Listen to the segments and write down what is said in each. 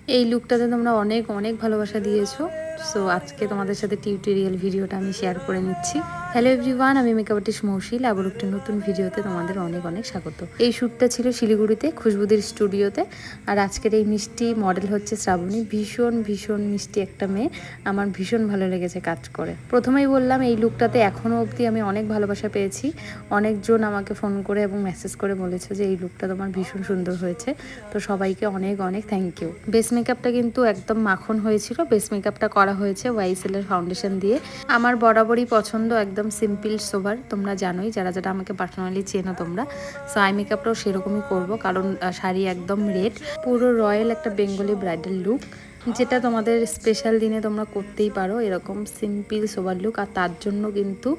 এই লুকটাতে তোমরা অনেক অনেক ভালোবাসা দিয়েছো। সো আজকে তোমাদের সাথে টিউটোরিয়াল ভিডিওটা আমি শেয়ার করে নিচ্ছি। হ্যালো এভরিওয়ান, আমি মেকআপ আর্টিস্ট মৌশিল, আবার একটি নতুন ভিডিওতে তোমাদের অনেক অনেক স্বাগত। এই শ্যুটটা ছিল শিলিগুড়িতে খুশবুদির স্টুডিওতে। আর আজকের এই মিষ্টি মডেল হচ্ছে শ্রাবণী। ভীষণ ভীষণ মিষ্টি একটা মেয়ে, আমার ভীষণ ভালো লেগেছে কাজ করে। প্রথমেই বললাম এই লুকটাতে এখনও অবধি আমি অনেক ভালোবাসা পেয়েছি। অনেকজন আমাকে ফোন করে এবং মেসেজ করে বলেছে যে এই লুকটা তোমার ভীষণ সুন্দর হয়েছে। তো সবাইকে অনেক অনেক থ্যাংক ইউ। বেস মেকআপটা কিন্তু একদম মাখন হয়েছিল। বেস মেকআপটা করা হয়েছে YSL এর ফাউন্ডেশন দিয়ে। আমার বরাবরই পছন্দ একদম সিম্পল সোবার, তোমরা জানোই যারা যারা আমাকে পার্সোনালি চেনো তোমরা। সো আই মেকআপটাও সেরকমই করব, কারণ শাড়ি একদম রেড, পুরো রয়্যাল একটা বেঙ্গলি ব্রাইডাল লুক, যেটা তোমাদের স্পেশাল দিনে তোমরা করতেই পারো এরকম সিম্পল সোবার লুক। আর তার জন্য কিন্তু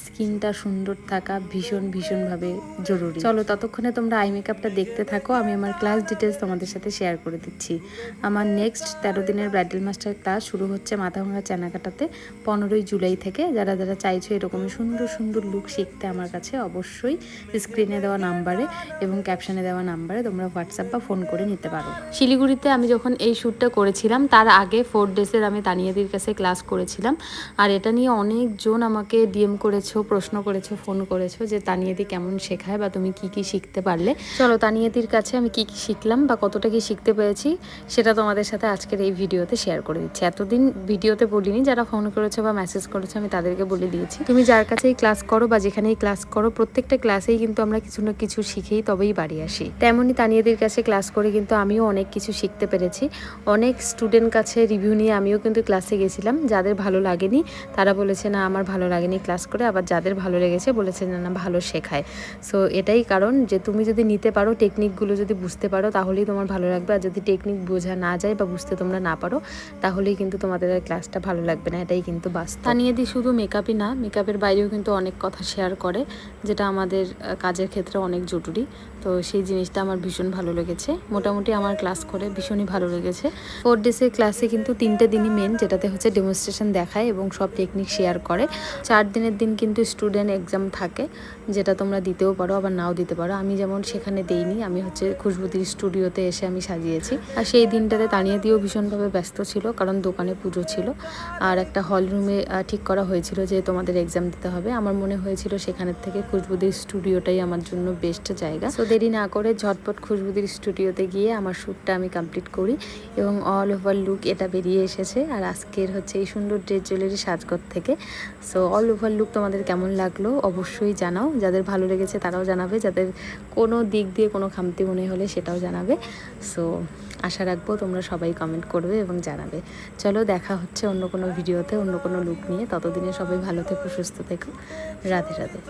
স্কিনটা সুন্দর থাকা ভীষণ ভীষণভাবে জরুরি। চলো ততক্ষণে তোমরা আই মেকআপটা দেখতে থাকো, আমি আমার ক্লাস ডিটেলস তোমাদের সাথে শেয়ার করে দিচ্ছি। আমার নেক্সট 13 দিনের ব্রাইডাল মাস্টার ক্লাস শুরু হচ্ছে মাথাভাঙা চানাকাটাতে 15ই জুলাই থেকে। যারা যারা চাইছো এরকমই সুন্দর সুন্দর লুক শিখতে আমার কাছে অবশ্যই স্ক্রিনে দেওয়া নাম্বারে এবং ক্যাপশনে দেওয়া নাম্বারে তোমরা হোয়াটসঅ্যাপ বা ফোন করে নিতে পারো। শিলিগুড়িতে আমি যখন এই শ্যুটটা করেছিলাম তার আগে 4 ডেজের আমি তানিয়াদির কাছে ক্লাস করেছিলাম। আর এটা নিয়ে অনেকজন আমাকে ডিএম করেছো, প্রশ্ন করেছো, ফোন করেছো যে তানিয়াদি কেমন শেখায় বা তুমি কি কি শিখতে পারলে। চলো তানিয়াদির কাছে আমি কি কি শিখলাম বা কতটা কি শিখতে পেরেছি সেটা তোমাদের সাথে আজকের এই ভিডিওতে শেয়ার করে দিচ্ছি। এতদিন ভিডিওতে বলিনি, যারা ফোন করেছো বা মেসেজ করেছো আমি তাদেরকে বলে দিয়েছি তুমি যার কাছেই ক্লাস করো বা যেখানেই ক্লাস করো প্রত্যেকটা ক্লাসেই কিন্তু আমরা কিছু না কিছু শিখেই তবেই বাড়ি আসি। তেমনই তানিয়াদির কাছে ক্লাস করে কিন্তু আমিও অনেক কিছু শিখতে পেরেছি। অনেক স্টুডেন্ট কাছে রিভিউ নিয়ে আমিও কিন্তু ক্লাসে গেছিলাম। যাদের ভালো লাগেনি তারা বলেছে না আমার ভালো লাগেনি ক্লাস করে, আবার যাদের ভালো লেগেছে বলেছে না না ভালো শেখায়। সো এটাই কারণ যে তুমি যদি নিতে পারো, টেকনিকগুলো যদি বুঝতে পারো তাহলেই তোমার ভালো লাগবে। আর যদি টেকনিক বোঝা না যায় বা বুঝতে তোমরা না পারো তাহলেই কিন্তু তোমাদের ক্লাসটা ভালো লাগবে না, এটাই কিন্তু বাস্তব। তানিয়াদি শুধু মেকআপই না, মেকআপের বাইরেও কিন্তু অনেক কথা শেয়ার করে, যেটা আমাদের কাজের ক্ষেত্রে অনেক জরুরি। তো সেই জিনিসটা আমার ভীষণ ভালো লেগেছে। মোটামুটি আমার ক্লাস করে ভীষণই ভালো লেগেছে। 4 ডেজের ক্লাসে কিন্তু 3টে দিনই মেন, যেটাতে হচ্ছে ডেমনস্ট্রেশন দেখায় এবং সব টেকনিক শেয়ার করে। 4 দিনের দিন কিন্তু স্টুডেন্ট এক্সাম থাকে, যেটা তোমরা দিতেও পারো আবার নাও দিতে পারো। আমি যেমন সেখানে দেইনি, আমি হচ্ছে খুশবুদির স্টুডিওতে এসে আমি সাজিয়েছি। আর সেই দিনটাতে তানিয়াদিও ভীষণভাবে ব্যস্ত ছিল, কারণ দোকানে পুজো ছিল আর একটা হল রুমে ঠিক করা হয়েছিল যে তোমাদের এক্সাম দিতে হবে। আমার মনে হয়েছিল সেখানের থেকে খুশবুদির স্টুডিওটাই আমার জন্য বেস্ট জায়গা। সো দেরি না করে ঝটপট খুশবুদির স্টুডিওতে গিয়ে আমার শ্যুটটা আমি কমপ্লিট করি এবং অল ওভার লুক এটা বেরিয়ে এসেছে। আর আজকের হচ্ছে এই সুন্দর ড্রেস জুয়েলারি সাজগর থেকে। সো অল ওভার লুক তোমাদের কেমন লাগলো অবশ্যই জানাও। যাদের ভালো লেগেছে তারাও জানাবে, যাদের কোনো দিক দিয়ে কোনো খামতি মনে হলে সেটাও জানাবে। সো আশা রাখবো তোমরা সবাই কমেন্ট করবে এবং জানাবে। চলো দেখা হচ্ছে অন্য কোনো ভিডিওতে অন্য কোনো লুক নিয়ে। ততদিনে সবাই ভালো থেকো, সুস্থ থেকো। রাধে রাধে।